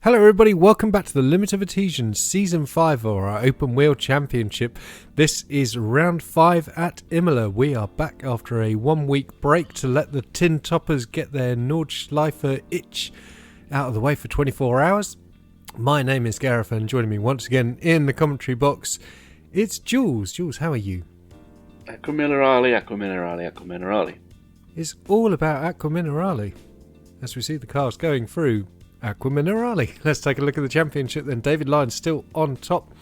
Hello everybody, welcome back to the Limit of Adhesion Season 5 or our Open Wheel Championship. This is round 5 at Imola. We are back after a 1 week break to let the tin toppers get their Nordschleifer itch out of the way for 24 hours. My name is Gareth and joining me once again in the commentary box, it's Jools. Jools, how are you? Acqua Minerale, Acqua Minerale, Acqua Minerale. It's all about Acqua Minerale as we see the cars going through Acqua Minerale. Let's take a look at the championship then. David Lyons still on top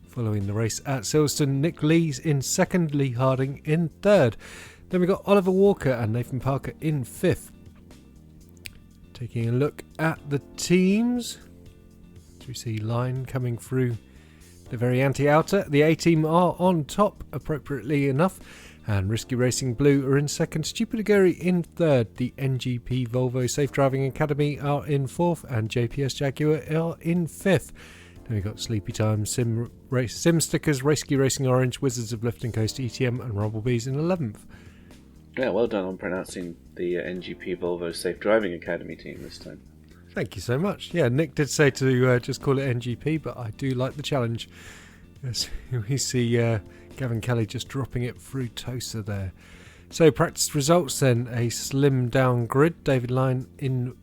following the race at Silverstone. Nick Lees in second, Lee Harding in third. Then we've got Oliver Walker and Nathan Parker in fifth. Taking a look at the teams, as we see Line coming through the very anti-outer. The A team are on top appropriately enough, and Risky Racing Blue are in second, Stupidaguri in third. The NGP Volvo Safe Driving Academy are in fourth, and JPS Jaguar are in fifth. Then we've got Sleepy Time, Sim Stickers, Risky Racing Orange, Wizards of Lift and Coast, ETM and Rumblebees in 11th. Yeah, well done on pronouncing the NGP Volvo Safe Driving Academy team this time. Thank you so much. Yeah, Nick did say to just call it NGP, but I do like the challenge. As we see Gavin Kelly just dropping it through Tosa there. So practice results then, a slim down grid. David Lyons in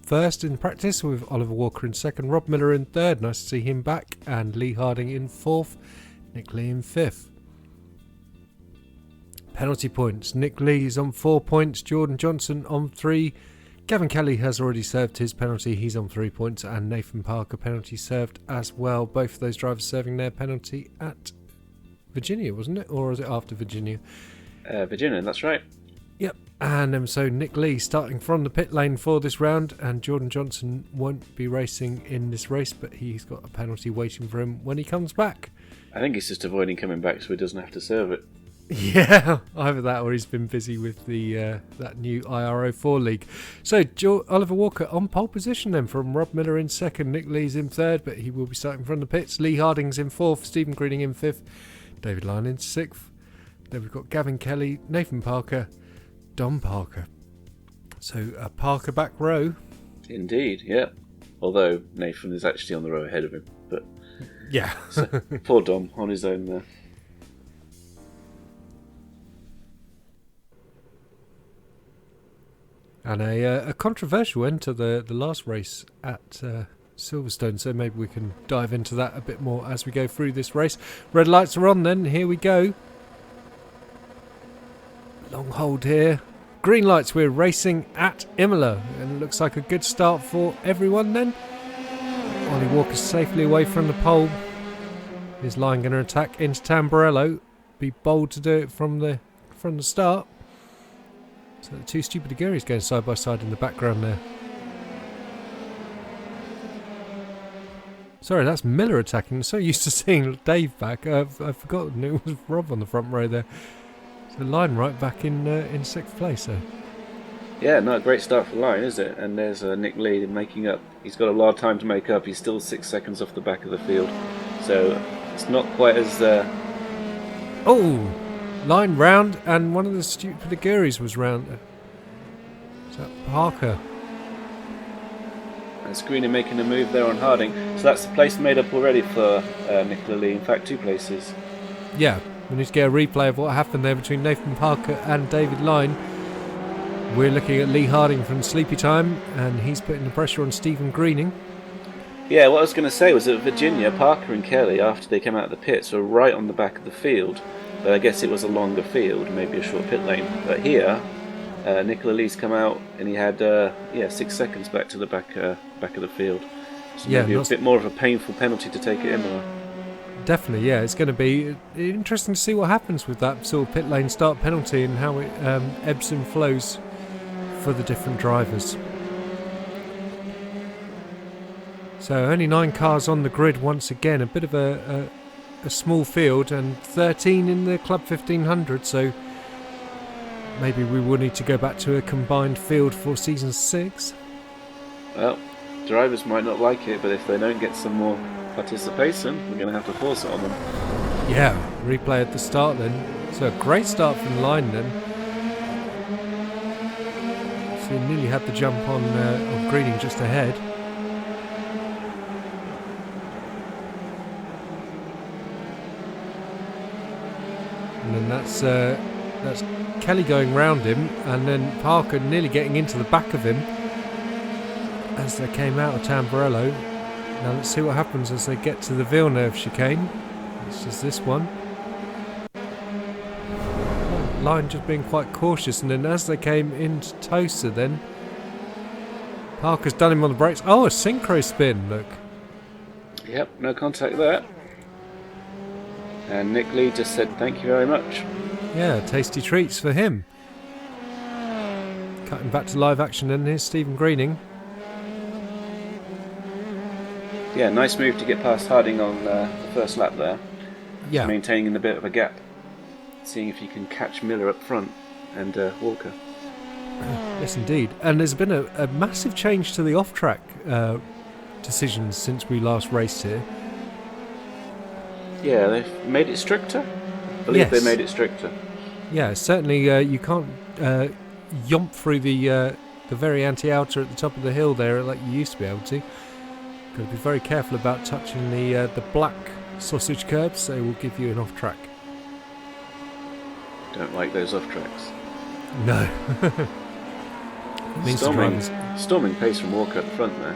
first in practice with Oliver Walker in second, Rob Miller in third, nice to see him back, and Lee Harding in fourth, Nick Lee in fifth. Penalty points, Nick Lee is on 4 points, Jordan Johnson on 3, Gavin Kelly has already served his penalty, he's on 3 points, and Nathan Parker penalty served as well. Both of those drivers serving their penalty at Virginia, wasn't it? Or was it after Virginia? Virginia, that's right. Yep, and so Nick Lee starting from the pit lane for this round, and Jordan Johnson won't be racing in this race, but he's got a penalty waiting for him when he comes back. I think he's just avoiding coming back so he doesn't have to serve it. Yeah, either that or he's been busy with the that new IRO4 league. So Oliver Walker on pole position then from Rob Miller in second, Nick Lee's in third, but he will be starting from the pits. Lee Harding's in fourth, Stephen Greening in fifth, David Lyons in sixth. Then we've got Gavin Kelly, Nathan Parker, Dom Parker. So a Parker back row. Indeed, yeah. Although Nathan is actually on the row ahead of him, but yeah, so, poor Dom on his own there. And a controversial end to the last race at Silverstone, so maybe we can dive into that a bit more as we go through this race. Red lights are on then, here we go. Long hold here. Green lights, we're racing at Imola, and it looks like a good start for everyone then. Ollie Walker safely away from the pole. Is Line going to attack into Tamburello? Be bold to do it from the start. So the two Stupidiguris going side by side in the background there. Sorry, that's Miller attacking. I'm so used to seeing Dave back. I've forgotten it was Rob on the front row there. So Line right back in sixth place. So. Yeah, no, great start for Line, is it? And there's Nick Lee making up. He's got a lot of time to make up. He's still 6 seconds off the back of the field. So it's not quite as... Line round, and one of the Stupidiguris was round. Is that Parker? And Screening making a move there on Harding. So that's the place made up already for Nicola Lee. In fact, 2 places. Yeah, we need to get a replay of what happened there between Nathan Parker and David Lyons. We're looking at Lee Harding from Sleepy Time, and he's putting the pressure on Stephen Greening. Yeah, what I was going to say was that Virginia, Parker and Kelly, after they came out of the pits, were right on the back of the field. But I guess it was a longer field, maybe a short pit lane. But here, Nicola Lee's come out and he had 6 seconds back to the back of the field. So maybe a bit more of a painful penalty to take at Imola. Definitely, yeah. It's going to be interesting to see what happens with that sort of pit lane start penalty and how it ebbs and flows for the different drivers. So only 9 cars on the grid once again. A bit of a small field, and 13 in the Club 1500, so maybe we will need to go back to a combined field for season 6. Well, drivers might not like it, but if they don't get some more participation, we're going to have to force it on them. Yeah, replay at the start then. So a great start from Line then. So he nearly had the jump on Greening just ahead. and that's Kelly going round him, and then Parker nearly getting into the back of him as they came out of Tamburello. Now let's see what happens as they get to the Villeneuve chicane. This is this one. Line just being quite cautious, and then as they came into Tosa, then Parker's done him on the brakes. Oh, a synchro spin, look. Yep, no contact there. And Nick Lee just said thank you very much. Yeah, tasty treats for him. Cutting back to live action, and here's Stephen Greening. Yeah, nice move to get past Harding on the first lap there. Yeah. Maintaining a bit of a gap. Seeing if you can catch Miller up front and Walker. Yes, indeed. And there's been a massive change to the off-track decisions since we last raced here. Yeah, they've made it stricter. I believe they made it stricter. Yeah, certainly you can't yomp through the very anti-outer at the top of the hill there like you used to be able to. Got to be very careful about touching the black sausage curbs. They will give you an off-track. Don't like those off-tracks. No. Storming pace from Walker at the front there.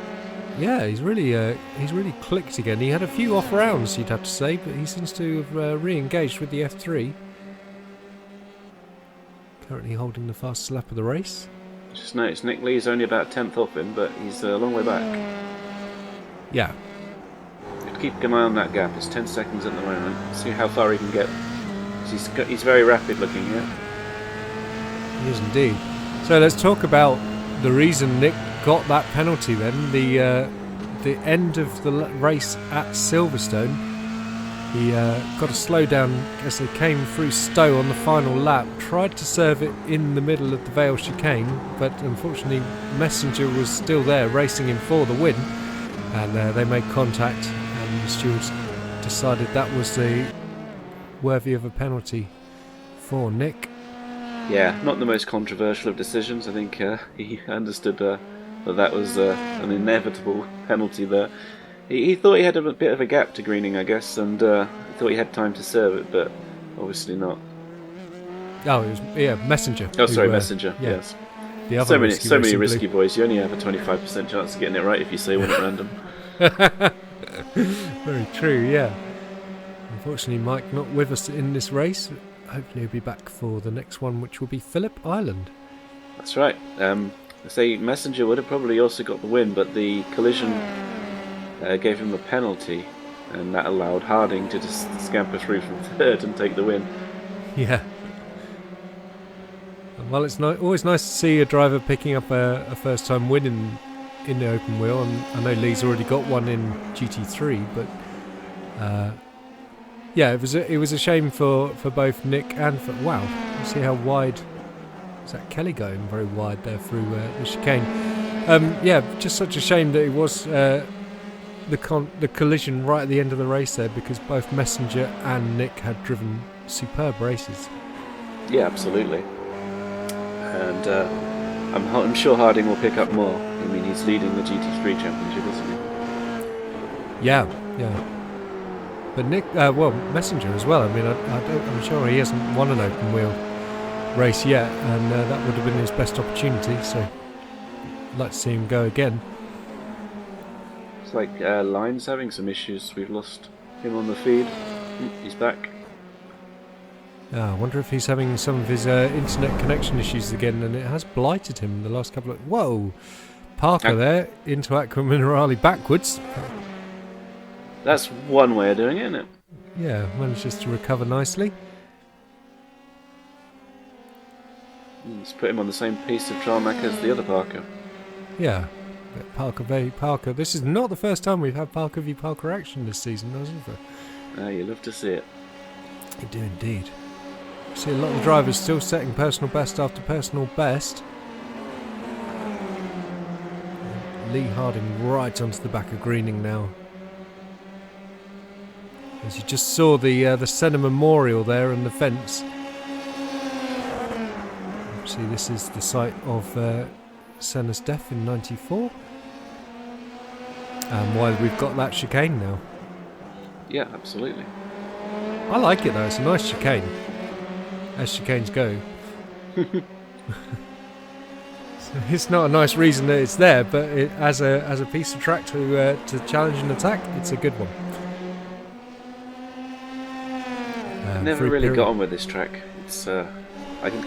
Yeah, he's really clicked again. He had a few off rounds, you'd have to say, but he seems to have re-engaged with the F3. Currently holding the fastest lap of the race. Just noticed Nick Lee's only about 10th off him, but he's a long way back. Yeah. You have to keep an eye on that gap. It's 10 seconds at the moment. See how far he can get. He's very rapid looking here. He is indeed. So let's talk about the reason Nick got that penalty then. The end of the race at Silverstone. He got a slow down as they came through Stowe on the final lap. Tried to serve it in the middle of the Vale chicane, but unfortunately Messenger was still there racing him for the win. And they made contact, and the stewards decided that was worthy of a penalty for Nick. Yeah, not the most controversial of decisions. I think he understood that was an inevitable penalty there. He thought he had a bit of a gap to Greening, I guess, and thought he had time to serve it, but obviously not. Oh, it was Messenger. Oh, sorry, Messenger. Yeah. Yes. The other so many risky boys. You only have a 25% chance of getting it right if you say one at random. Very true. Yeah. Unfortunately, Mike not with us in this race. Hopefully he'll be back for the next one, which will be Phillip Island. That's right. I say Messenger would have probably also got the win, but the collision gave him a penalty, and that allowed Harding to just scamper through from third and take the win. Yeah. Well, it's always nice to see a driver picking up a first-time win in the open wheel, and I know Lee's already got one in GT3, but yeah, it was a shame for both Nick and for you see how wide is that Kelly going very wide there through the chicane. Yeah, just such a shame that it was the collision right at the end of the race there, because both Messenger and Nick had driven superb races. Yeah, absolutely. And I'm sure Harding will pick up more. I mean, he's leading the GT3 championship, isn't he? Yeah. But Nick, Messenger as well. I mean, I'm sure he hasn't won an open wheel race yet, and that would have been his best opportunity. So, I'd like to see him go again. It's like Line's having some issues. We've lost him on the feed. He's back. I wonder if he's having some of his internet connection issues again, and it has blighted him the last couple of... Whoa! Parker there into Aqua Minerale backwards. That's one way of doing it, isn't it? Yeah, manages to recover nicely. Let's put him on the same piece of tarmac as the other Parker. Yeah, Parker v Parker. This is not the first time we've had Parker v Parker action this season, is it? You love to see it. You do indeed. See a lot of drivers still setting personal best after personal best. Lee Harding right onto the back of Greening now. As you just saw the Senna Memorial there and the fence. See, this is the site of Senna's death in '94. And why we've got that chicane now. Yeah, absolutely. I like it though, it's a nice chicane. as chicanes go. So it's not a nice reason that it's there, but as a piece of track to challenge and attack, it's a good one. Never really got on with this track. It's I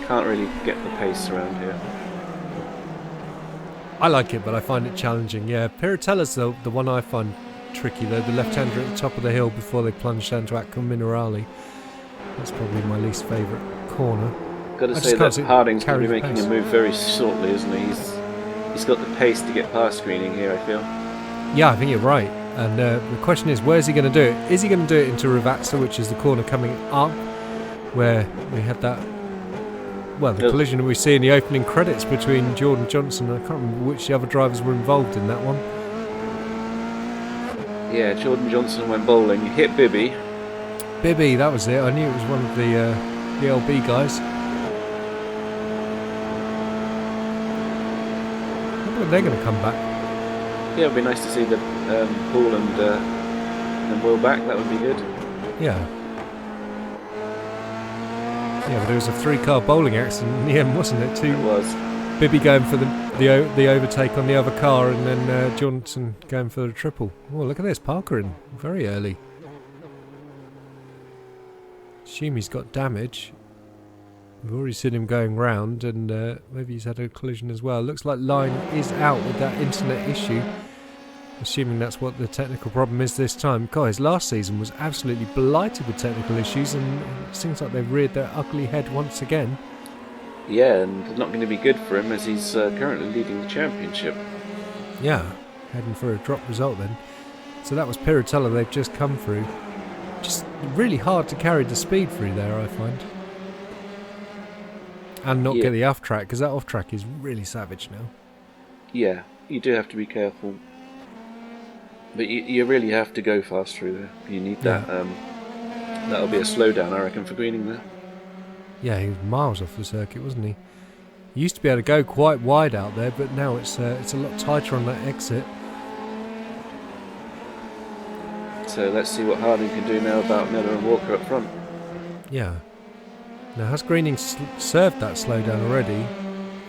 can't really get the pace around here. I like it, but I find it challenging. Yeah, Piratella's the one I find tricky though. The left-hander at the top of the hill before they plunge down to Acqua Minerale. That's probably my least favourite corner. Got to say that Harding's going to be making a move very shortly, isn't he? He's got the pace to get past Greening here, I feel. Yeah, I think you're right. And the question is, where's he going to do it? Is he going to do it into Ravazza, which is the corner coming up, where we had that, well, the collision we see in the opening credits between Jordan Johnson, I can't remember which the other drivers were involved in that one. Yeah, Jordan Johnson went bowling, hit Bibby. Bibby, that was it. I knew it was one of the LB guys. I wonder when they're going to come back. Yeah, it'd be nice to see the Paul and Will back. That would be good. Yeah. Yeah, but there was a 3-car bowling accident in the end, wasn't it? It was. Bibby going for the overtake on the other car, and then Johnson going for the triple. Oh, look at this, Parker in very early. Assume he's got damage. We've already seen him going round, and maybe he's had a collision as well. Looks like Line is out with that internet issue. Assuming that's what the technical problem is this time. God, his last season was absolutely blighted with technical issues, and it seems like they've reared their ugly head once again. Yeah, and it's not going to be good for him as he's currently leading the championship. Yeah, heading for a drop result then. So that was Piratella they've just come through. Just really hard to carry the speed through there, I find. And not get the off track, because that off track is really savage now. Yeah, you do have to be careful. But you really have to go fast through there. You need that. That'll be a slowdown, I reckon, for Greening there. Yeah, he was miles off the circuit, wasn't he? He used to be able to go quite wide out there, but now it's a lot tighter on that exit. So let's see what Harding can do now about Miller and Walker up front. Yeah. Now, has Greening served that slowdown already?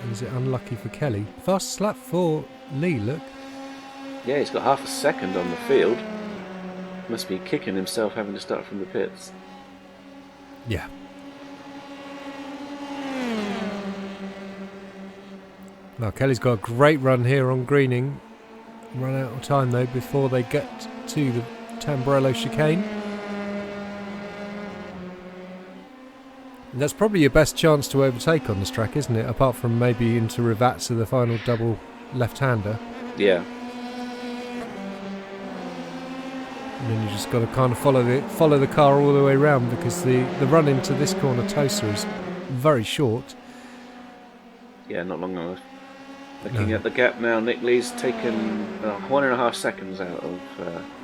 And is it unlucky for Kelly? Fast slap for Lee, look. Yeah, he's got half a second on the field. Must be kicking himself having to start from the pits. Yeah. Well, Kelly's got a great run here on Greening. Run out of time though before they get to the Tamburello chicane. And that's probably your best chance to overtake on this track, isn't it? Apart from maybe into Ravazza, the final double left-hander. Yeah. And then you just got to kind of follow the car all the way around, because the run into this corner Tosa is very short. Yeah, not long enough. Looking at the gap now, Nick Lee's taken 1.5 seconds out of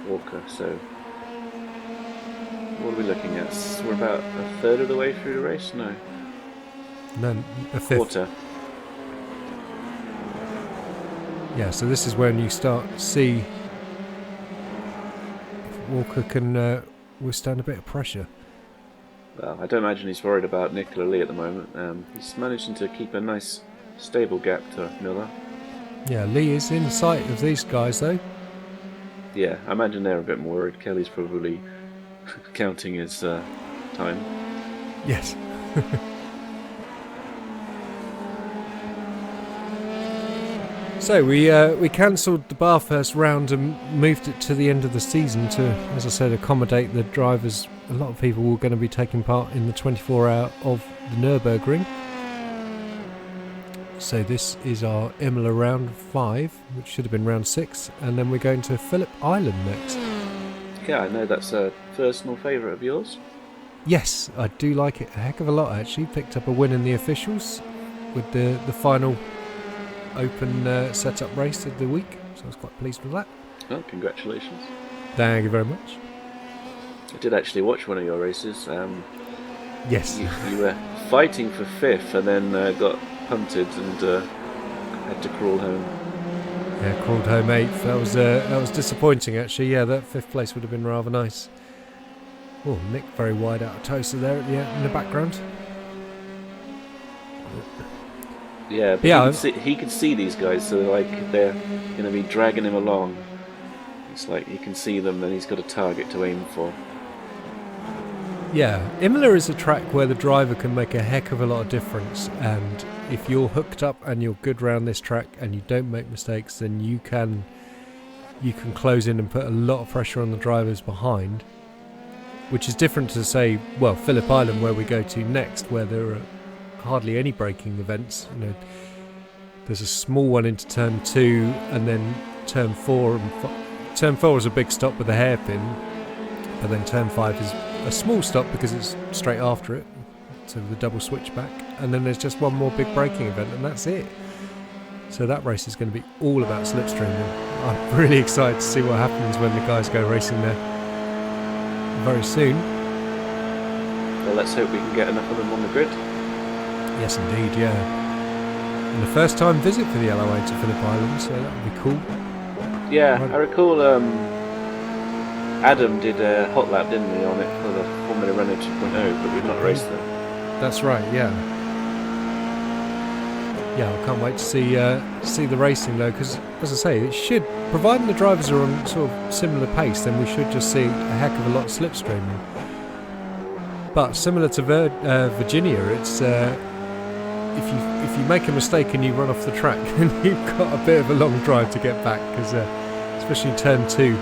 Walker, so what are we looking at? We're about a third of the way through the race? No, a fifth. Quarter. Yeah, so this is when you start to see if Walker can withstand a bit of pressure. Well, I don't imagine he's worried about Nicola Lee at the moment. He's managing to keep a nice stable gap to Miller. Yeah, Lee is in sight of these guys though. Yeah, I imagine they're a bit more worried. Kelly's probably counting his time. Yes. So we cancelled the Bathurst round and moved it to the end of the season to, as I said, accommodate the drivers. A lot of people were going to be taking part in the 24-hour of the Nürburgring. So this is our Imola round 5, which should have been round 6, and then we're going to Phillip Island next. Yeah, I know that's a personal favourite of yours. Yes, I do like it a heck of a lot actually. Picked up a win in the officials with the final open setup race of the week, so I was quite pleased with that. Well, congratulations. Thank you very much. I did actually watch one of your races. Yes. You were fighting for 5th and then got punted and had to crawl home. Yeah, crawled home 8th. That was disappointing actually. Yeah, that 5th place would have been rather nice. Oh, Nick very wide out of Tosa there in the background. Yeah, but Yeah, he can see these guys, so like they're going to be dragging him along. It's like he can see them, and he's got a target to aim for. yeah. Imola is a track where the driver can make a heck of a lot of difference, and if you're hooked up and you're good round this track and you don't make mistakes, then you can close in and put a lot of pressure on the drivers behind, which is different to, say, well, Phillip Island, where we go to next, where there are hardly any braking events. You know, there's a small one into turn 2, and then turn 4. Turn 4 is a big stop with a hairpin, but then turn 5 is a small stop because it's straight after it, so the double switchback, and then there's just one more big braking event, and that's it. So that race is going to be all about slipstreaming. I'm really excited to see what happens when the guys go racing there very soon. Well, let's hope we can get enough of them on the grid. Yes, indeed, yeah. And the first time visit for the LOA to Phillip Island, so that would be cool. Yeah, Right. I recall Adam did a hot lap, didn't he, on it for the Formula Renault 2.0, but we've not raced them. That's right, yeah. Yeah, I can't wait to see the racing though, because as I say, it should, providing the drivers are on sort of similar pace, then we should just see a heck of a lot of slipstreaming. But similar to Virginia, it's if you make a mistake and you run off the track, then you've got a bit of a long drive to get back, because especially turn 2,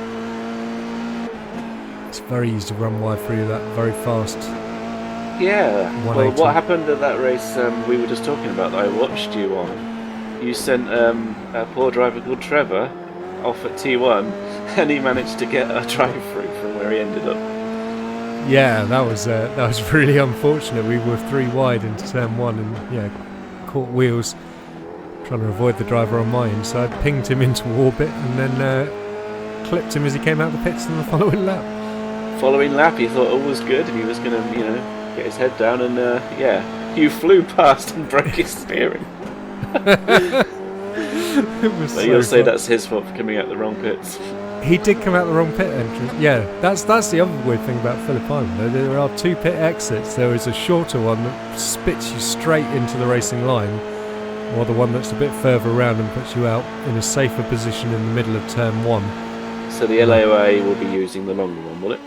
it's very easy to run wide through that very fast. Yeah, well, 180. what happened at that race we were just talking about that I watched you on? You sent a poor driver called Trevor off at T1, and he managed to get a drive-through from where he ended up. Yeah, that was really unfortunate. We were 3 wide into turn 1 and yeah, caught wheels trying to avoid the driver on my end. So I pinged him into orbit and then clipped him as he came out the pits in the following lap. Following lap, he thought all was good, and he was going to, get his head down, and you flew past and broke his steering. So you'll say that's his fault for coming out the wrong pits. He did come out the wrong pit entrance. Yeah, that's the other weird thing about Phillip Island. There are 2 pit exits. There is a shorter one that spits you straight into the racing line, or the one that's a bit further around and puts you out in a safer position in the middle of turn 1. So the LAOA will be using the longer one, will it?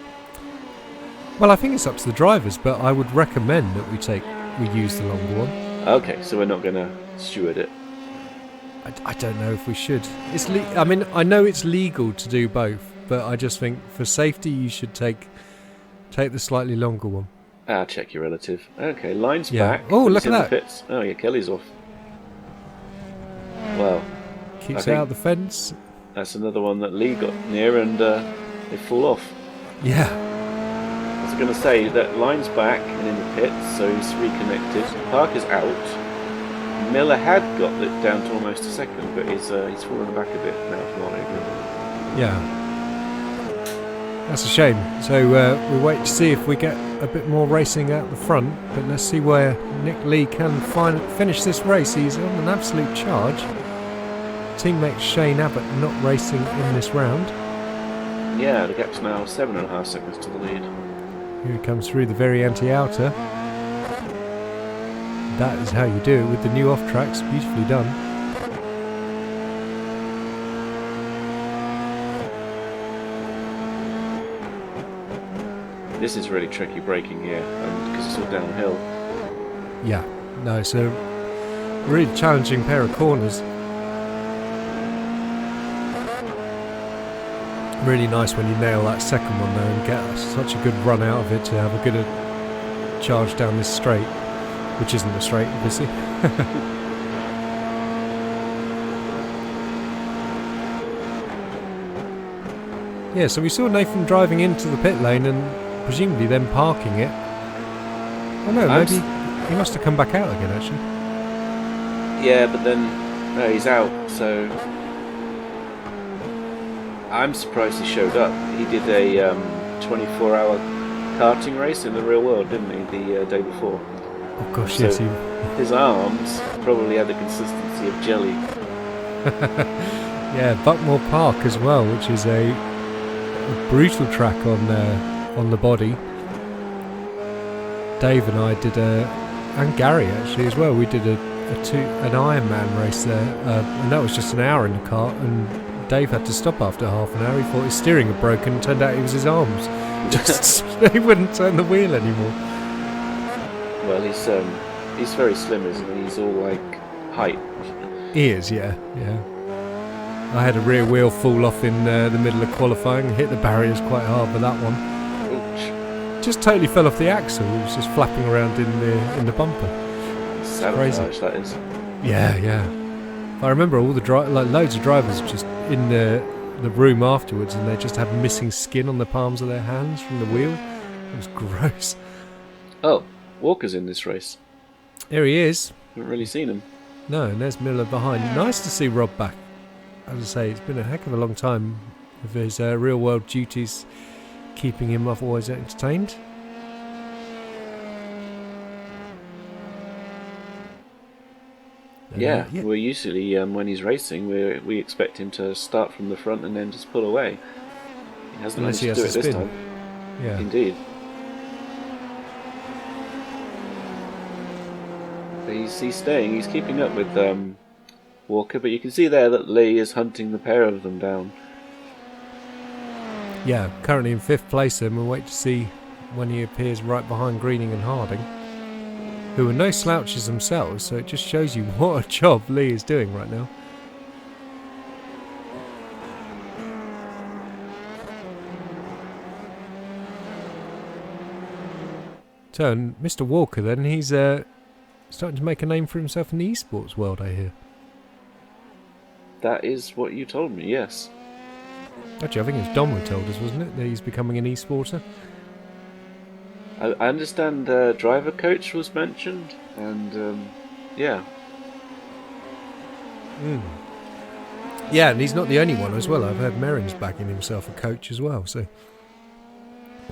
Well, I think it's up to the drivers, but I would recommend that we use the longer one. Okay, so we're not going to steward it. I don't know if we should. I mean, I know it's legal to do both, but I just think for safety you should take the slightly longer one. Check your relative. Okay, line's Yeah. back. Oh, Who's look at in the that. pits? Oh, yeah, Kelly's off. Well, Keeps I it out of the fence. that's another one that Lee got near, and they fall off. Yeah. I was going to say that line's back and in the pits, so he's reconnected. Parker's out. Miller had got it down to almost a second, but he's fallen back a bit now from what I agree. Yeah. That's a shame. So we'll wait to see if we get a bit more racing out the front, but let's see where Nick Lee can finish this race. He's on an absolute charge. Teammate Shane Abbott not racing in this round. Yeah, the gap's now 7.5 seconds to the lead. Here he comes through the very anti-outer. That is how you do it with the new off-tracks. Beautifully done. This is really tricky braking here, because it's all downhill. Yeah, no, it's a really challenging pair of corners. Really nice when you nail that second one though and get such a good run out of it to have a good charge down this straight, which isn't a straight, obviously. Yeah, so we saw Nathan driving into the pit lane and presumably then parking it. Oh no, maybe he must have come back out again actually. Yeah, but then no, he's out, so I'm surprised he showed up. He did a 24-hour karting race in the real world, didn't he, the day before? Oh gosh, So yes, his arms probably had the consistency of jelly. yeah, Buckmore Park as well, which is a brutal track on the body. Dave and I did and Gary actually as well, we did a an Ironman race there, and that was just an hour in the cart, and Dave had to stop after half an hour. He thought his steering had broken. Turned out it was his arms. Just he wouldn't turn the wheel anymore. Well, he's very slim, isn't he? He's all like height. He is, yeah. I had a rear wheel fall off in the middle of qualifying, hit the barriers quite hard with that one. Ouch. Just totally fell off the axle. It was just flapping around in the bumper. Sabotage, that is. Yeah. I remember all the loads of drivers just in the room afterwards, and they just had missing skin on the palms of their hands from the wheel. It was gross. Oh, Walker's in this race. Here he is. Haven't really seen him. No, and there's Miller behind. Nice to see Rob back. As I say, it's been a heck of a long time with his real-world duties keeping him otherwise entertained. Yeah, we're usually, when he's racing, we expect him to start from the front and then just pull away. He hasn't managed to do it this time. Yeah. Indeed. But he's staying, he's keeping up with Walker, but you can see there that Lee is hunting the pair of them down. Yeah, currently in 5th place, and we'll wait to see when he appears right behind Greening and Harding, who are no slouches themselves, so it just shows you what a job Lee is doing right now. So, Mr. Walker then, he's starting to make a name for himself in the esports world, I hear. That is what you told me, yes. Actually, I think it's Dom who told us, wasn't it, that he's becoming an esporter? I understand driver coach was mentioned, and yeah. Yeah, and he's not the only one as well. I've heard Merrin's backing himself a coach as well, so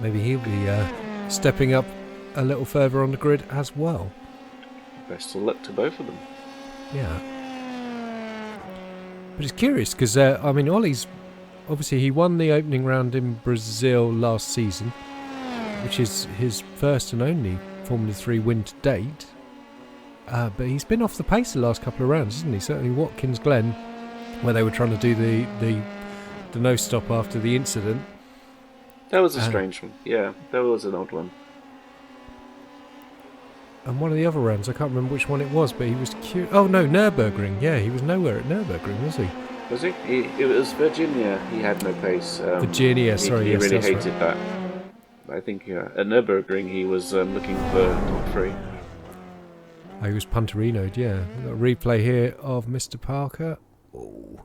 maybe he'll be stepping up a little further on the grid as well. Best of luck to both of them. Yeah. But it's curious because, Ollie's, obviously he won the opening round in Brazil last season, which is his first and only Formula 3 win to date. But he's been off the pace the last couple of rounds, hasn't he? Certainly Watkins Glen, where they were trying to do the no-stop after the incident. That was a strange one. Yeah, that was an odd one. And one of the other rounds, I can't remember which one it was, but he was cute. Oh no, Nürburgring. Yeah, he was nowhere at Nürburgring, was he? Was he? It was Virginia. He had no pace. Virginia, sorry. He yes, really that's hated right. that. I think at Nürburgring he was looking for top 3. Oh, he was Punterino'd, yeah. We've got a replay here of Mr. Parker. Oh.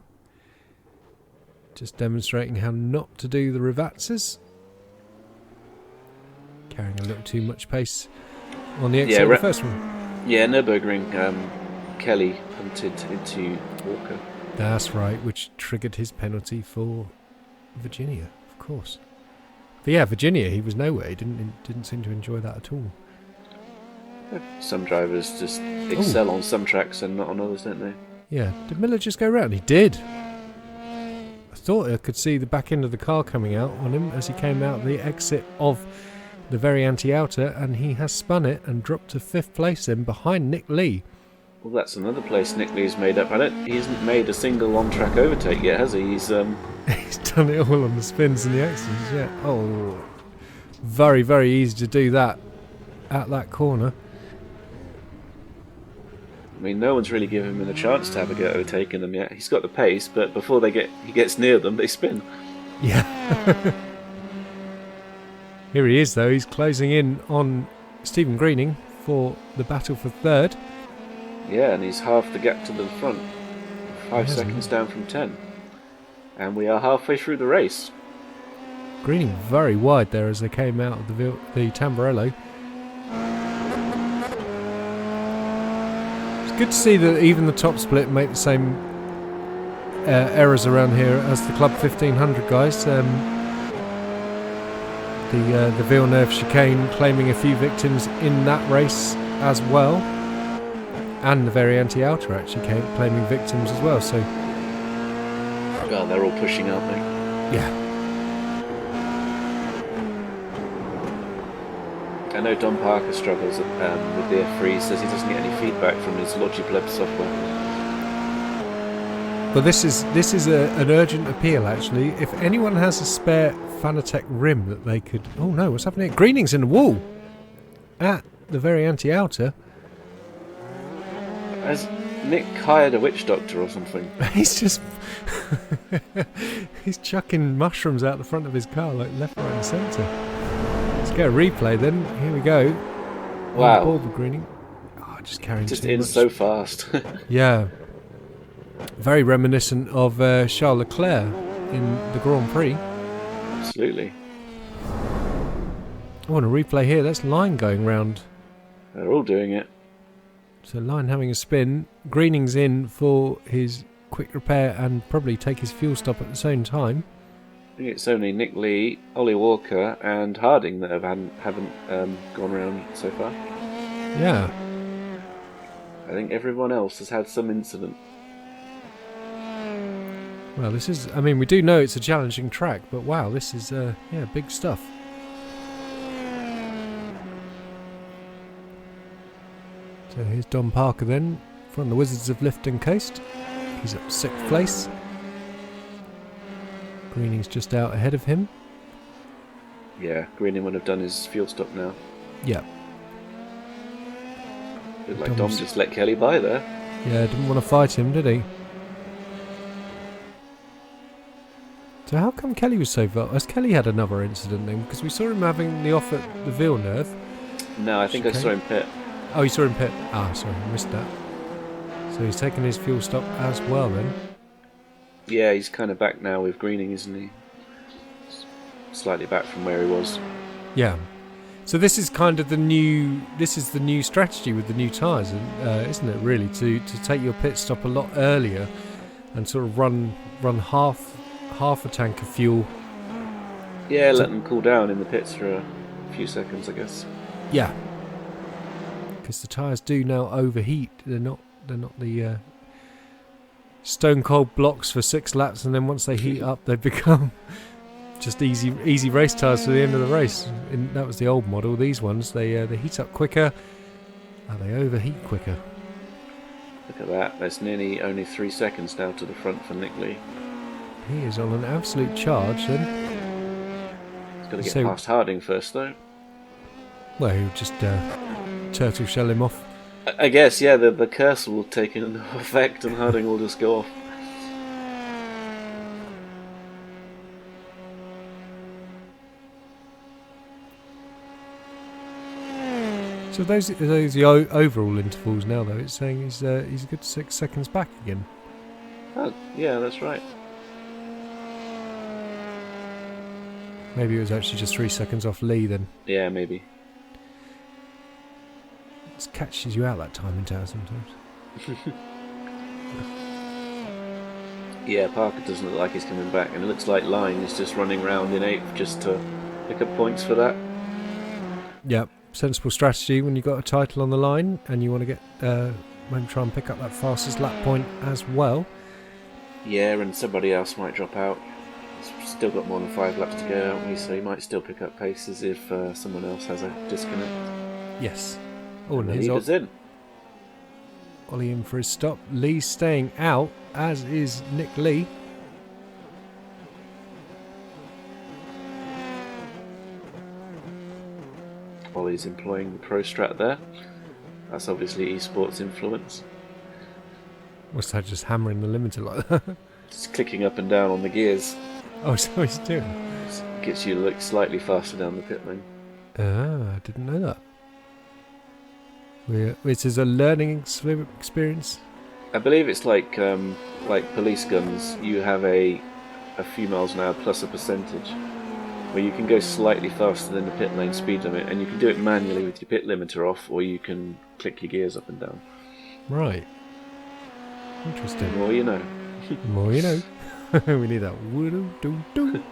Just demonstrating how not to do the revatsas. Carrying a little too much pace on the exit of the first one. Yeah, Nürburgring, Kelly punted into Walker. That's right, which triggered his penalty for Virginia, of course. But yeah, Virginia, he was nowhere. He didn't seem to enjoy that at all. Some drivers just excel on some tracks and not on others, don't they? Yeah. Did Miller just go round? He did. I thought I could see the back end of the car coming out on him as he came out the exit of the very anti-outer, and he has spun it and dropped to 5th place then behind Nick Lee. Well, that's another place Nick Lee's made up. He hasn't made a single on-track overtake yet, has he? He's done it all on the spins and the accidents, yeah. Oh, very, very easy to do that at that corner. I mean, no one's really given him a chance to have a go at overtaking them yet. He's got the pace, but before he gets near them, they spin. Yeah. Here he is, though. He's closing in on Stephen Greening for the battle for 3rd. Yeah, and he's half the gap to the front. 5 seconds down from 10. And we are halfway through the race. Greening very wide there as they came out of the Tamburello. It's good to see that even the top split make the same errors around here as the Club 1500 guys. The Villeneuve chicane claiming a few victims in that race as well. And the very anti-outer actually claiming victims as well. So, well, they're all pushing, aren't they? Yeah. I know Don Parker struggles with the F3. He says he doesn't get any feedback from his Logipleb software. But this is an urgent appeal, actually. If anyone has a spare Fanatec rim that they could... Oh no, what's happening? Greening's in the wall! At the very anti-outer. Has Nick hired a witch doctor or something? He's just... he's chucking mushrooms out the front of his car, like left, right and centre. Let's get a replay then. Here we go. Wow. Ball for Greening. Oh, just carrying Just too in much. so fast. Yeah. Very reminiscent of Charles Leclerc in the Grand Prix. Absolutely. I want a replay here. That's Line going round. They're all doing it. So Line having a spin. Greening's in for his quick repair and probably take his fuel stop at the same time. I think it's only Nick Lee, Ollie Walker, and Harding that haven't gone round so far. Yeah. I think everyone else has had some incident. Well, this is... I mean, we do know it's a challenging track, but wow, this is, big stuff. So here's Don Parker then, from the Wizards of Lift and Coast. He's up 6th place. Greening's just out ahead of him. Yeah, Greening would have done his fuel stop now. Yeah. Looked like Dom just let Kelly by there. Yeah, didn't want to fight him, did he? So how come Kelly was so far? Has Kelly had another incident then? Because we saw him having the off at the Villeneuve. No, I think I saw him pit. Oh, you saw him pit. Ah, sorry, I missed that. So he's taken his fuel stop as well then. Yeah, he's kind of back now with Greening, isn't he? Slightly back from where he was. Yeah. So this is kind of the new. This is the new strategy with the new tyres, isn't it? Really, to take your pit stop a lot earlier and sort of run half a tank of fuel. Yeah, let them cool down in the pits for a few seconds, I guess. Yeah. Because the tyres do now overheat. They're not the stone cold blocks for 6 laps, and then once they heat up, they become just easy race tyres to the end of the race. And that was the old model. These ones they heat up quicker, and they overheat quicker. Look at that. That's nearly only 3 seconds now to the front for Nick Lee. He is on an absolute charge then. He's got to get past Harding first, though. Well, he'll just turtle shell him off. I guess, yeah, the curse will take into effect and Harding will just go off. So those are the overall intervals now, though. It's saying he's a good 6 seconds back again. Oh, yeah, that's right. Maybe it was actually just 3 seconds off Lee then. Yeah, maybe. It catches you out that timing tower sometimes. Yeah, Parker doesn't look like he's coming back, and it looks like Line is just running round in 8th just to pick up points for that. Yep, sensible strategy when you've got a title on the line and you want to get maybe try and pick up that fastest lap point as well. Yeah, and somebody else might drop out. Still got more than 5 laps to go, haven't we? So he might still pick up paces if someone else has a disconnect. Yes. Oh, and the here's leader's in. Ollie in for his stop. Lee staying out, as is Nick Lee. Ollie's employing the Pro Strat there. That's obviously esports influence. What's that, just hammering the limiter like that? Just clicking up and down on the gears. Oh, so he's doing. Gets you to look slightly faster down the pit lane. Ah, I didn't know that. It is a learning experience. I believe it's like police guns. You have a few miles an hour plus a percentage, where you can go slightly faster than the pit lane speed limit, and you can do it manually with your pit limiter off, or you can click your gears up and down. Right. Interesting. The more you know. The more you know. We need that. Woo-doo-doo-doo.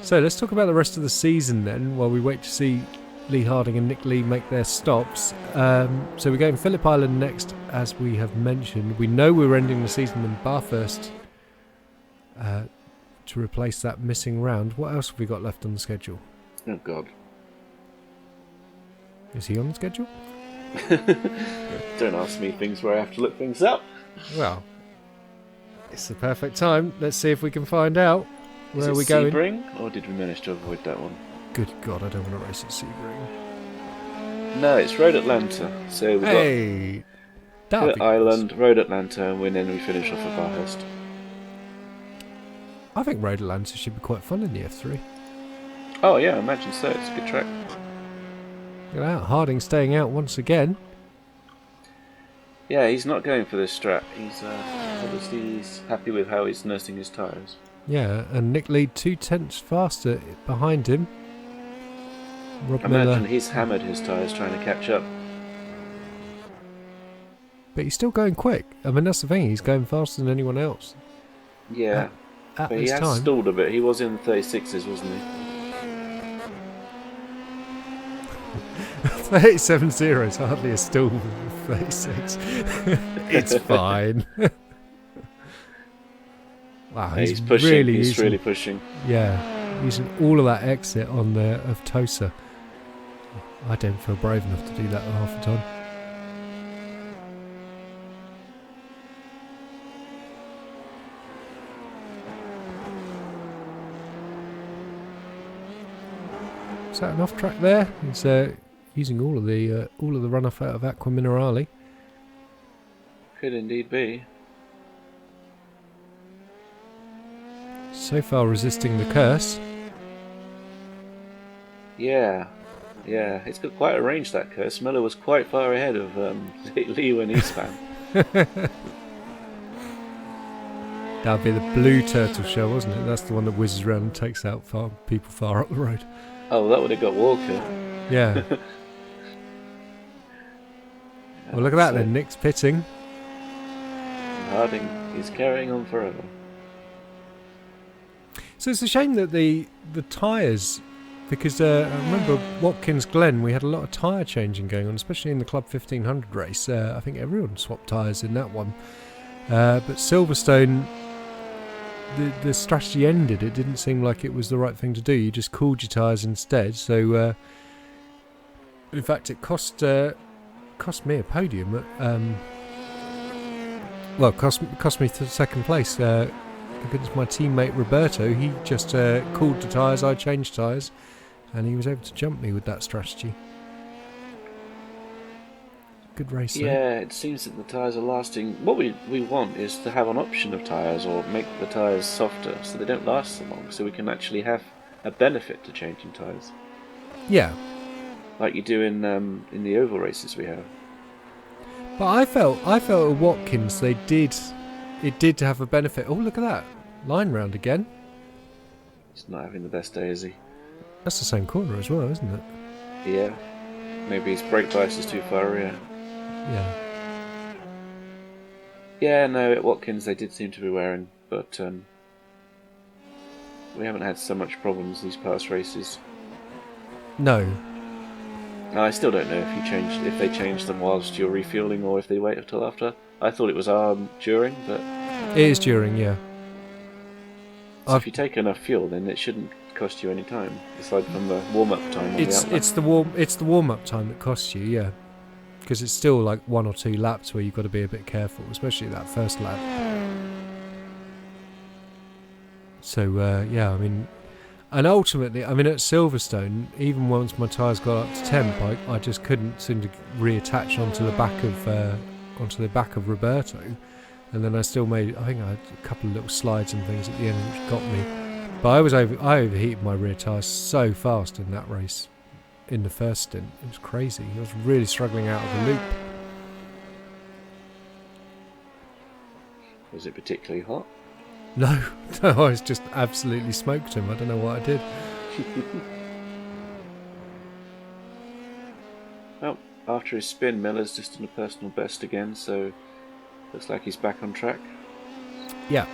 So let's talk about the rest of the season then, while we wait to see Lee Harding and Nick Lee make their stops. So we're going Phillip Island next, as we have mentioned. We know we're ending the season in Bathurst to replace that missing round. What else have we got left on the schedule? Oh God. Is he on the schedule? Don't ask me things where I have to look things up. Well, it's the perfect time. Let's see if we can find out. Where are we going? Sebring, or did we manage to avoid that one? Good God, I don't want to race at Sebring. No, it's Road Atlanta. So we got Pitt Island, Road Atlanta, and then we finish off at Barhurst. I think Road Atlanta should be quite fun in the F3. Oh yeah, I imagine so. It's a good track. Look at that, Harding staying out once again. Yeah, he's not going for this strap. He's obviously he's happy with how he's nursing his tyres. Yeah, and Nick Lead 2/10 faster behind him. Rob I Miller, imagine he's hammered his tyres trying to catch up. but he's still going quick. I mean, that's the thing. He's going faster than anyone else. Yeah, At but he this has time. stalled a bit. He was in the 36s, wasn't he? 37.0 is hardly a stall with 36. It's fine. Wow, He's pushing. Really he's using, really pushing. Yeah, using all of that exit on there of Tosa. I don't feel brave enough to do that half the time. Is that an off track there? He's using all of the runoff out of Aqua Minerale. Could indeed be. So far resisting the curse. Yeah, it's got quite a range, that curse. Miller was quite far ahead of Lee when he span. That'd be the blue turtle shell, wasn't it? That's the one that whizzes around and takes out people far up the road. Oh, that would have got Walker. Yeah. Well, look at that then. Nick's pitting. Harding is carrying on forever. So it's a shame that the tyres, because I remember Watkins Glen, we had a lot of tyre changing going on, especially in the Club 1500 race. I think everyone swapped tyres in that one. But Silverstone, the strategy ended. It didn't seem like it was the right thing to do. You just cooled your tyres instead. So, in fact, it cost me a podium. Cost me second place. Against my teammate Roberto, he just cooled the tyres, I changed tyres, and he was able to jump me with that strategy. Good race though. Yeah, it seems that the tyres are lasting. What we want is to have an option of tyres, or make the tyres softer so they don't last so long, so we can actually have a benefit to changing tyres. Yeah. Like you do in the oval races we have. But I felt at Watkins it did have a benefit. Oh, look at that. Line round again. He's not having the best day, is he? That's the same corner as well, isn't it? Yeah. Maybe his brake bias is too far rear. Yeah. Yeah, no, at Watkins they did seem to be wearing, but we haven't had so much problems these past races. No. I still don't know if they changed them whilst you're refueling or if they wait until after. I thought it was during, but it is during, yeah. So if you take enough fuel, then it shouldn't cost you any time, aside from the warm-up time. It's the warm-up time that costs you, yeah, because it's still like 1 or 2 laps where you've got to be a bit careful, especially that first lap. So yeah, I mean, and ultimately, I mean, at Silverstone, even once my tyres got up to temp, I just couldn't seem to reattach onto the back of Roberto, and then I still made, I think I had a couple of little slides and things at the end which got me. But I overheated my rear tyres so fast in that race, in the first stint. It was crazy. I was really struggling out of the loop. Was it particularly hot? No, I just absolutely smoked him. I don't know what I did. Well, after his spin, Miller's just in a personal best again, so looks like he's back on track. Yeah.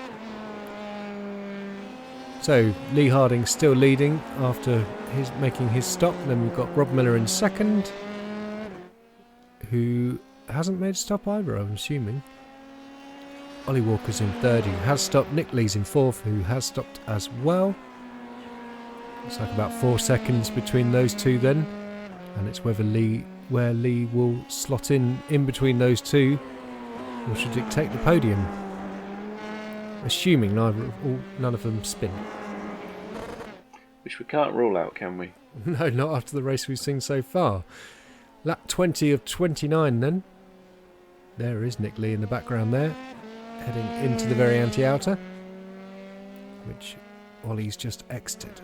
So Lee Harding still leading after making his stop. Then we've got Rob Miller in second, who hasn't made a stop either, I'm assuming. Ollie Walker's in third, who has stopped. Nick Lee's in fourth, who has stopped as well. It's like about 4 seconds between those two then, and it's where Lee will slot in between those two, or should dictate the podium, assuming none of them spin. Which we can't rule out, can we? No, not after the race we've seen so far. Lap 20 of 29 then. There is Nick Lee in the background there, heading into the very anti-outer, which Ollie's just exited.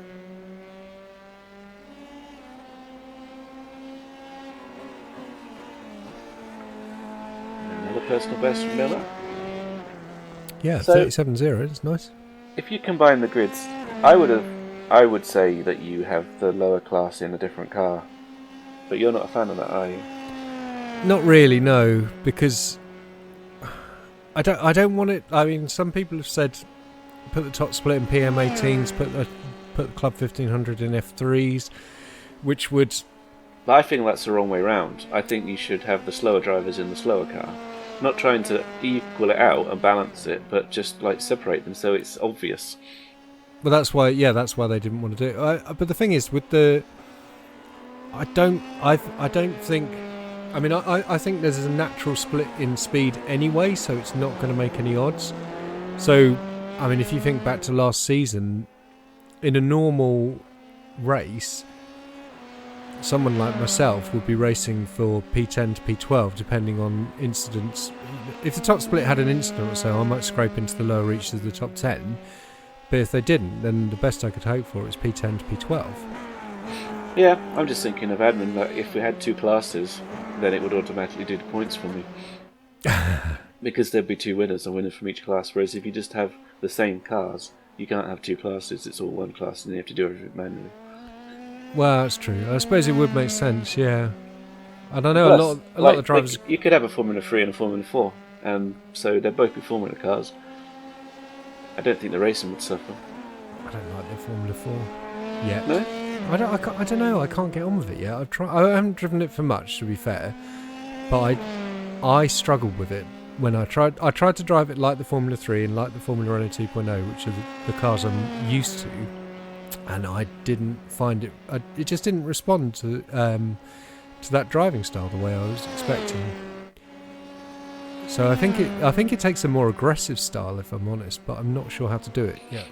Another personal best from Miller. Yeah, So, 37.0, it's nice. if you combine the grids, I would say that you have the lower class in a different car. But you're not a fan of that, are you? Not really, no, because I don't want it. I mean, some people have said put the top split in PM18s, put the Club 1500 in F3s, which would. But I think that's the wrong way round. I think you should have the slower drivers in the slower car. Not trying to equal it out and balance it, but just like separate them so it's obvious. Well, that's why they didn't want to do it. But the thing is, with the, I don't think. I mean, I think there's a natural split in speed anyway, so it's not going to make any odds. So, I mean, if you think back to last season, in a normal race, someone like myself would be racing for P10 to P12 depending on incidents. If the top split had an incident or so, I might scrape into the lower reaches of the top 10, but if they didn't, then the best I could hope for is P10 to P12. Yeah, I'm just thinking of admin that if we had two classes, then it would automatically do the points for me. Because there'd be two winners, a winner from each class, whereas if you just have the same cars, you can't have two classes, it's all one class and you have to do everything manually. Well, that's true. I suppose it would make sense, yeah. And I know Plus, a lot of drivers. You could have a Formula 3 and a Formula 4, and so they'd both be Formula cars. I don't think the racing would suffer. I don't like the Formula 4 yet. No? I don't know. I can't get on with it yet. I haven't driven it for much, to be fair, but I struggled with it when I tried to drive it like the Formula 3 and like the Formula Renault 2.0, which are the cars I'm used to. And I didn't find it. It just didn't respond to that driving style the way I was expecting. So I think it takes a more aggressive style, if I'm honest, but I'm not sure how to do it yet.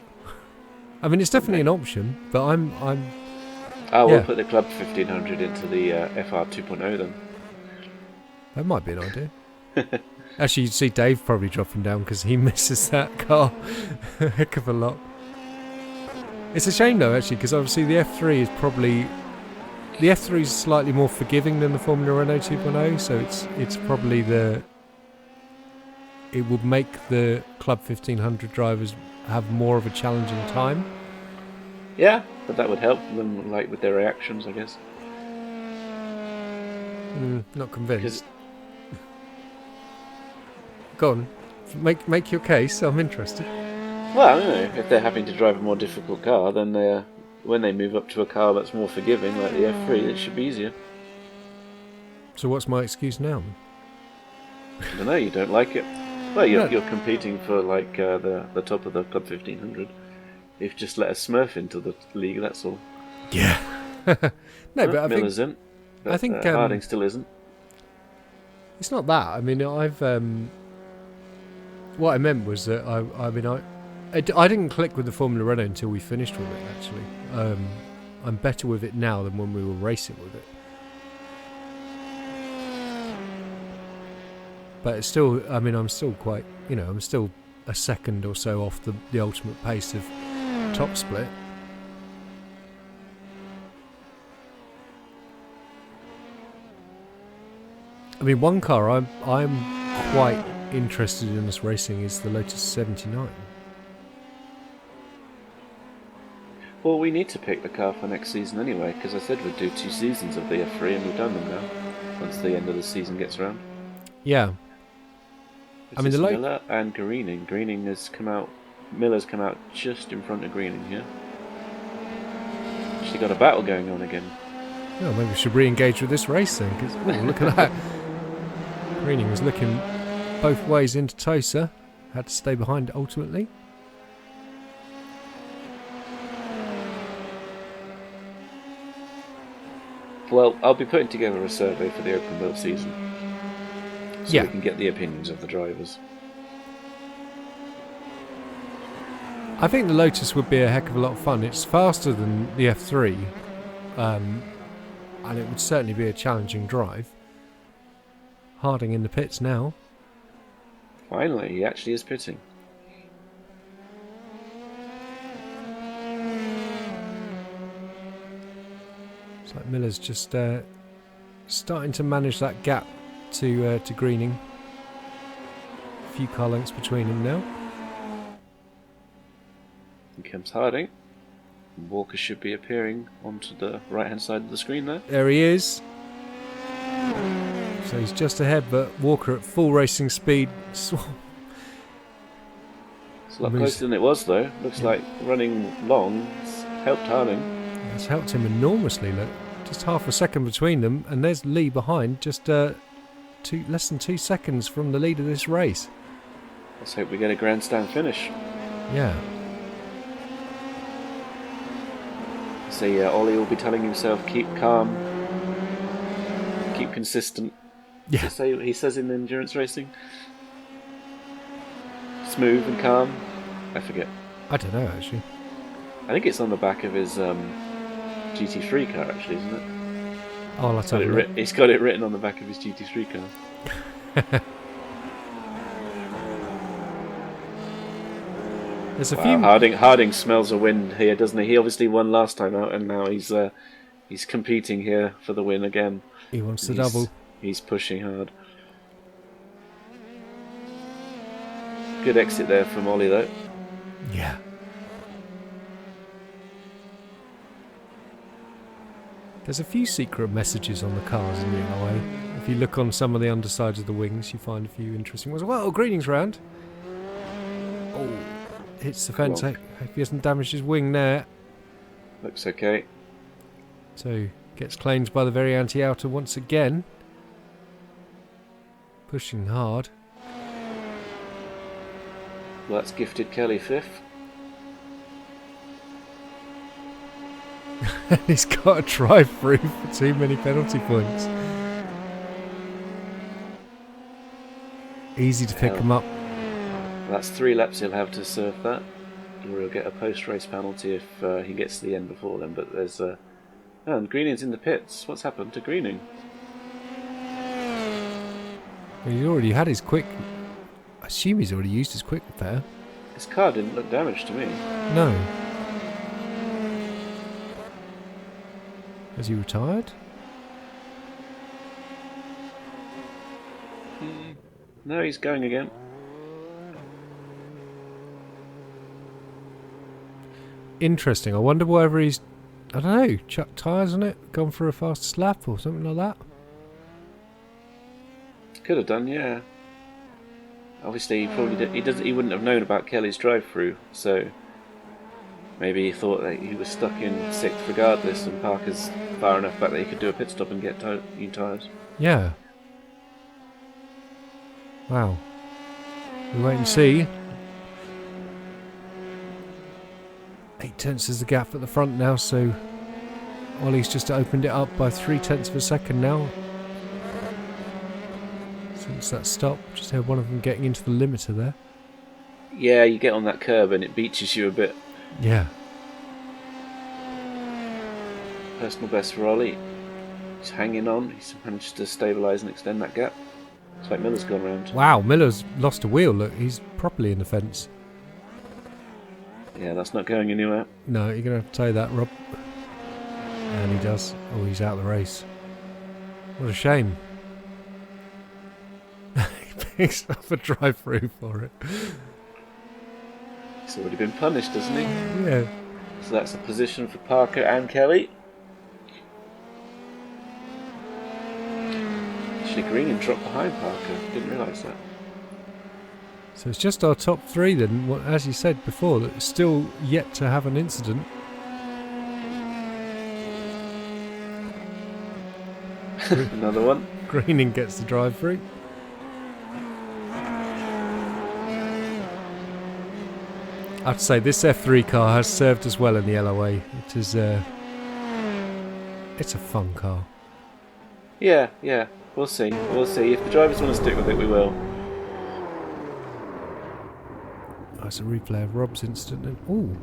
I mean, it's definitely an option, but I'm. We'll put the Club 1500 into the FR 2.0 then. That might be an idea. Actually, you'd see Dave probably dropping down because he misses that car a heck of a lot. It's a shame though, actually, because obviously the F3 is slightly more forgiving than the Formula Renault 2.0, so it's probably it would make the Club 1500 drivers have more of a challenging time. Yeah, but that would help them, like, with their reactions, I guess. Not convinced. Go on, make your case. I'm interested. Well, I don't know. If they're having to drive a more difficult car, then when they move up to a car that's more forgiving, like the F3, it should be easier. So what's my excuse now? I don't know. You don't like it. Well, you're competing for like the top of the Club 1500. You've just let a Smurf into the league. That's all. Yeah. No, but I think Miller's in. But, I think Harding still isn't. It's not that. I mean, I've. What I meant was that I didn't click with the Formula Renault until we finished with it. Actually, I'm better with it now than when we were racing with it. But it's still. I mean, I'm still quite. I'm still a second or so off the ultimate pace of top split. I mean, one car I'm quite interested in us racing is the Lotus 79. Well, we need to pick the car for next season anyway, because I said we'd do 2 seasons of the F3, and we've done them now. Once the end of the season gets around. Yeah. I mean, Miller and Greening. Greening has come out. Miller's come out just in front of Greening here. Actually got a battle going on again. Well, maybe we should re-engage with this race then, because look at that. Greening was looking both ways into Tosa. had to stay behind ultimately. Well, I'll be putting together a survey for the open wheel season, so we can get the opinions of the drivers. I think the Lotus would be a heck of a lot of fun. It's faster than the F3, and it would certainly be a challenging drive. Harding in the pits now. Finally, he actually is pitting. It's like Miller's just starting to manage that gap to Greening. A few car lengths between him now. Here comes Harding. Walker should be appearing onto the right-hand side of the screen there. There he is. So he's just ahead, but Walker at full racing speed. It's a lot closer than it was, though. Looks like running long has helped Harding. It's helped him enormously. Look, just half a second between them, and there's Lee behind, just less than 2 seconds from the lead of this race. Let's hope we get a grandstand finish. Yeah. So yeah, Ollie will be telling himself, keep calm, keep consistent. Yeah. He says in endurance racing, smooth and calm. I forget. I don't know actually. I think it's on the back of his GT3 car, actually, isn't it? Oh, I'll tell you. He's got it written on the back of his GT3 car. There's a few. Harding smells a win here, doesn't he? He obviously won last time out, and now he's competing here for the win again. He wants the double. He's pushing hard. Good exit there from Ollie, though. Yeah. There's a few secret messages on the cars in the LOA. If you look on some of the undersides of the wings, you find a few interesting ones. Well, Greening's round. Oh, hits the fence. Hope he hasn't damaged his wing there. Looks okay. So, gets claimed by the very anti-outer once again. Pushing hard. Well, that's gifted Kelly fifth. He's got a drive-through for too many penalty points. Easy to pick him up. That's 3 laps he'll have to serve that. Or he'll get a post-race penalty if he gets to the end before then. But there's... and Greening's in the pits. What's happened to Greening? Well, he's already had his quick... I assume he's already used his quick repair. His car didn't look damaged to me. No. Has he retired? No, he's going again. Interesting. I wonder whether he's, I don't know, chucked tyres on it, gone for a faster slap or something like that. Could have done, yeah. Obviously, he probably he wouldn't have known about Kelly's drive-through, so maybe he thought that he was stuck in 6th regardless, and Parker's far enough back that he could do a pit stop and get new tyres. Yeah. Wow. We wait and see. 8 tenths is the gap at the front now, so Ollie's just opened it up by 3 tenths of a second now. Since that stop, just had one of them getting into the limiter there. Yeah, you get on that curb and it beaches you a bit. Yeah. Personal best for Ollie. He's hanging on. He's managed to stabilise and extend that gap. Looks like Miller's gone round. Wow, Miller's lost a wheel. Look, he's properly in the fence. Yeah, that's not going anywhere. No, you're going to have to tell that, Rob. And he does. Oh, he's out of the race. What a shame. He picks up a drive-through for it. He's already been punished, hasn't he? Yeah. So that's a position for Parker and Kelly. Actually, Greening dropped behind Parker. Didn't realise that. So it's just our top 3 then, as you said before, that's still yet to have an incident. Another one. Greening gets the drive-through. I'd say this F3 car has served us well in the LOA. It is it's a fun car. Yeah. We'll see. If the drivers want to stick with it, we will. Oh, it's a replay of Rob's incident. And, ooh.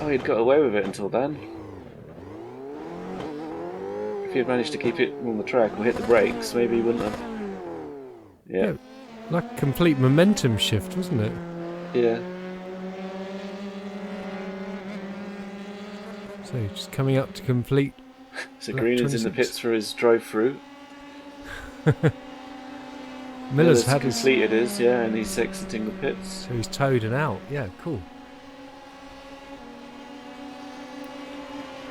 Oh, he'd got away with it until then. If he had managed to keep it on the track or hit the brakes, maybe he wouldn't have. Yeah. Like a complete momentum shift, wasn't it? Yeah. So just coming up to complete. So Green is in the pits for his drive-through. Miller's had completed his, and he's exiting the pits. So he's towed and out. Yeah, cool.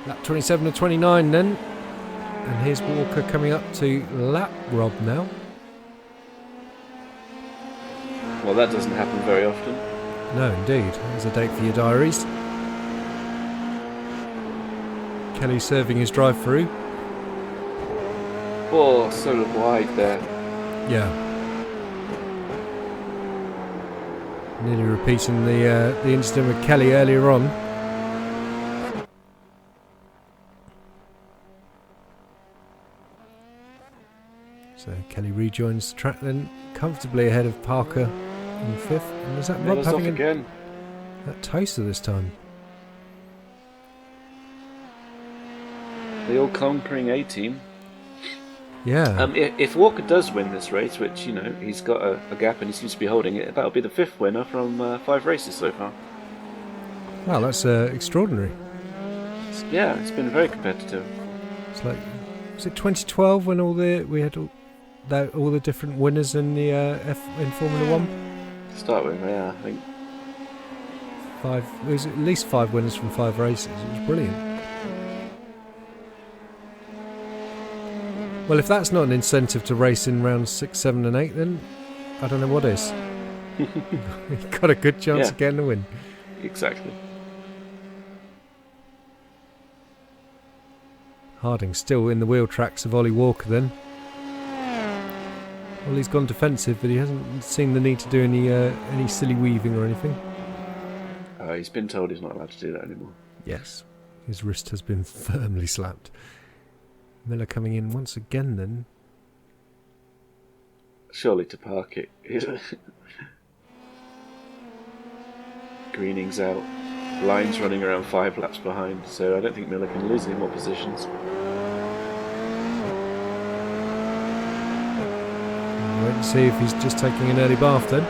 Lap 27 to 29 then. And here's Walker coming up to lap Rob now. Well, that doesn't happen very often. No, indeed. There's a date for your diaries. Kelly serving his drive-through. Oh, so wide there. Yeah. Nearly repeating the incident with Kelly earlier on. So Kelly rejoins the track then, comfortably ahead of Parker in 5th. And was that Rob having again? That toaster this time? The all-conquering A-team. Yeah. If Walker does win this race, which, he's got a gap and he seems to be holding it, that'll be the 5th winner from 5 races so far. Wow, that's extraordinary. It's been very competitive. It's like, was it 2012 when we had all the different winners in the in Formula 1? To start with, I think. There was at least 5 winners from 5 races. It was brilliant. Well, if that's not an incentive to race in rounds 6, 7 and 8, then I don't know what is. You've got a good chance of getting a win. Exactly. Harding still in the wheel tracks of Ollie Walker then. Well, he's gone defensive, but he hasn't seen the need to do any silly weaving or anything. He's been told he's not allowed to do that anymore. Yes. His wrist has been firmly slapped. Miller coming in once again then. Surely to park it. Greening's out. Line's running around 5 laps behind, so I don't think Miller can lose any more positions. Wait and see if he's just taking an early bath then.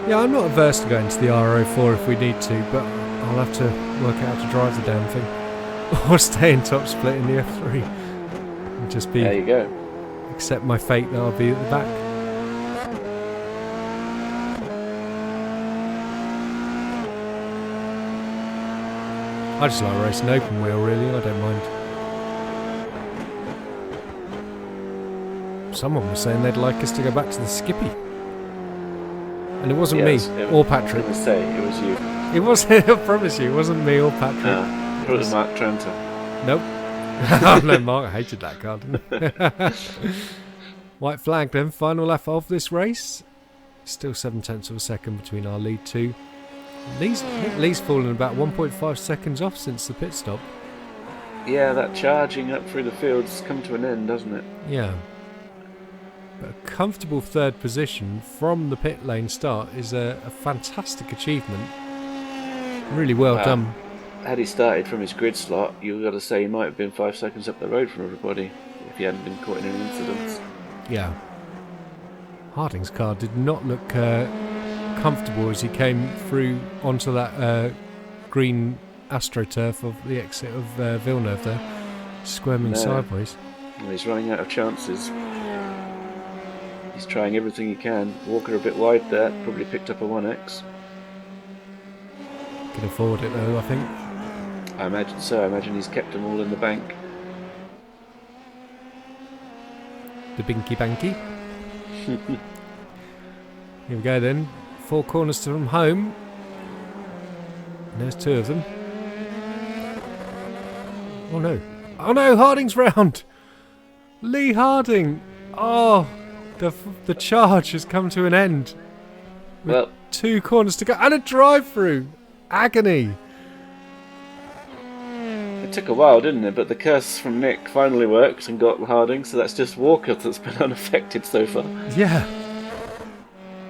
Yeah, I'm not averse to going to the RO4 if we need to, but I'll have to work out how to drive the damn thing. Or stay in top split in the F3. And just be... There you go. Accept my fate that I'll be at the back. I just like racing open wheel, really. I don't mind. Someone was saying they'd like us to go back to the Skippy. And it wasn't me or Patrick. I was going to say, it was you. It wasn't, I promise you, it wasn't me or Patrick. It was Mark Tranter. Nope. Oh no, Mark hated that car, didn't he? White flag then, final lap of this race. Still 7/10 of a second between our lead two. Lee's fallen about 1.5 seconds off since the pit stop. Yeah, that charging up through the field's come to an end, doesn't it? Yeah. But a comfortable 3rd position from the pit lane start is a fantastic achievement. Really well done. Had he started from his grid slot, you've got to say he might have been 5 seconds up the road from everybody if he hadn't been caught in any incidents. Yeah. Harding's car did not look comfortable as he came through onto that green AstroTurf of the exit of Villeneuve there, squirming sideways. Well, he's running out of chances. He's trying everything he can. Walker a bit wide there, probably picked up a 1X. Can afford it though, I think. I imagine so. I imagine he's kept them all in the bank. The binky banky. Here we go then. 4 corners from home. And there's two of them. Oh no. Oh no, Harding's round! Lee Harding! Oh, the charge has come to an end. Well, 2 corners to go and a drive-through! Agony! it took a while, didn't it? But the curse from Nick finally worked and got Harding, so that's just Walker that's been unaffected so far. Yeah.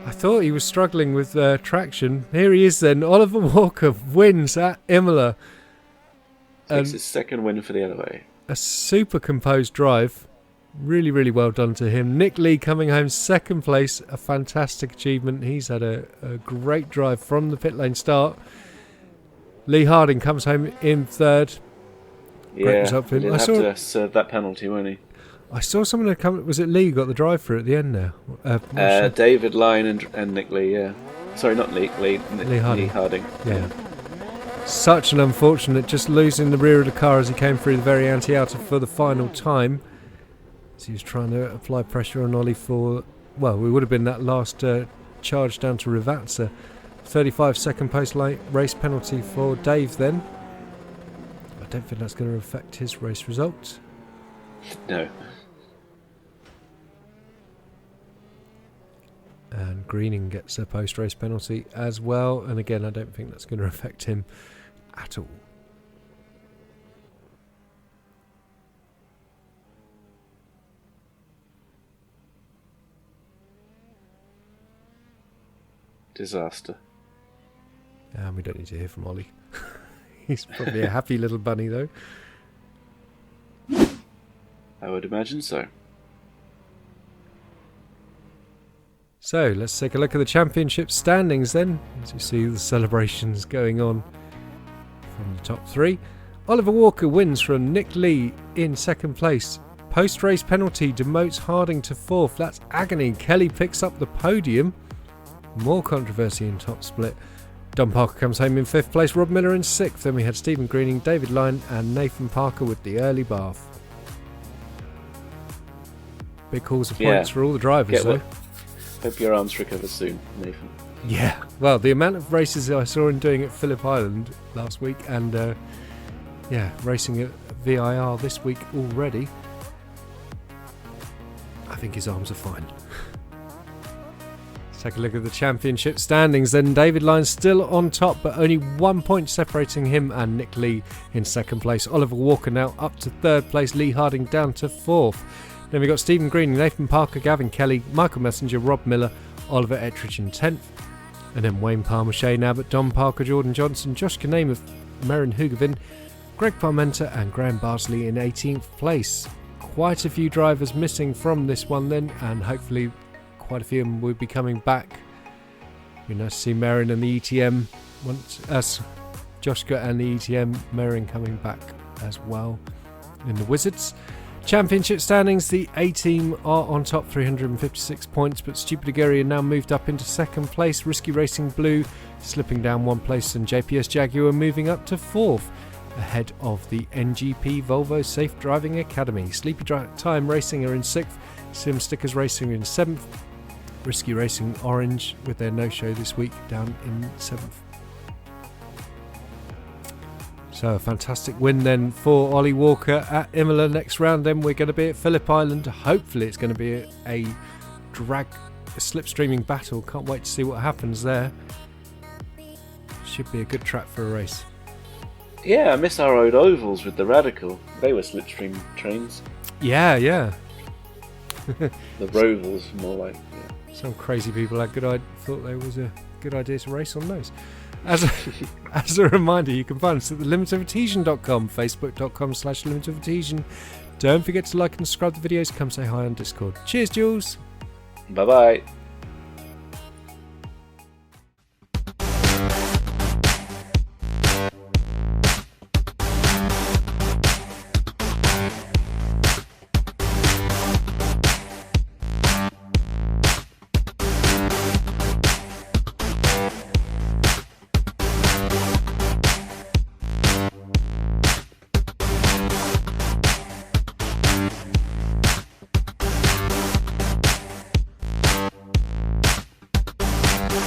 I thought he was struggling with traction. Here he is then. Oliver Walker wins at Imola. Takes his second win for the LOA. A super composed drive. Really, really well done to him. Nick Lee coming home second place. A fantastic achievement. He's had a great drive from the pit lane start. Lee Harding comes home in third. Great result for him. He'll have to serve that penalty, won't he? I saw someone that come. Was it Lee who got the drive through at the end now? David Lyne and Nick Lee, yeah. Sorry, not Nick Lee. Lee Harding. Yeah. Such an unfortunate, just losing the rear of the car as he came through the very anti-outer for the final time. So he was trying to apply pressure on Ollie for, well, it would have been that last charge down to Rivazza. 35-second post-late race penalty for Dave then. I don't think that's going to affect his race result. No. And Greening gets a post-race penalty as well. And again, I don't think that's going to affect him at all. Disaster. And we don't need to hear from Ollie. He's probably a happy little bunny though. I would imagine so. So let's take a look at the championship standings then, as you see the celebrations going on from the top 3. Oliver Walker wins from Nick Lee in second place. Post-race penalty demotes Harding to 4th. That's agony. Kelly picks up the podium. More controversy in top split. Don Parker comes home in 5th place. Rob Miller in 6th. Then we had Stephen Greening, David Lyne and Nathan Parker with the early bath. Big calls of points for all the drivers though. Hope your arms recover soon, Nathan. Yeah, well, the amount of races I saw him doing at Phillip Island last week and racing at VIR this week already, I think his arms are fine. Let's take a look at the championship standings then. David Lyne still on top, but only 1 point separating him and Nick Lee in second place. Oliver Walker now up to 3rd place. Lee Harding down to 4th. Then we've got Stephen Greening, Nathan Parker, Gavin Kelly, Michael Messenger, Rob Miller, Oliver Ettridge in 10th. And then Wayne Palmer, Shane Abbott, Don Parker, Jordan Johnson, Josh Kaname, Merrin Hugavin, Greg Parmenter and Graham Barsley in 18th place. Quite a few drivers missing from this one then, and hopefully quite a few of them will be coming back. It'll be nice to see Merrin and the ETM, Joshka and the ETM, Merrin coming back as well in the Wizards. Championship standings, the A team are on top, 356 points, but Stupid Aguirre now moved up into second place. Risky Racing Blue slipping down 1 place, and JPS Jaguar moving up to 4th, ahead of the NGP Volvo Safe Driving Academy. Sleepy Time Racing are in 6th, Sim Stickers Racing are in 7th, Risky Racing Orange with their no-show this week down in 7th. So a fantastic win then for Ollie Walker at Imola. Next round then we're going to be at Phillip Island. Hopefully it's going to be a slipstreaming battle. Can't wait to see what happens there. Should be a good track for a race. Yeah, I miss our old ovals with the Radical. They were slipstream trains. Yeah. The Rovals, more like. Yeah. Some crazy people thought there was a good idea to race on those. As a reminder, you can find us at thelimitofadhesion.com, facebook.com/limitofadhesion. Don't forget to like and subscribe to the videos. Come say hi on Discord. Cheers, Jools. Bye-bye.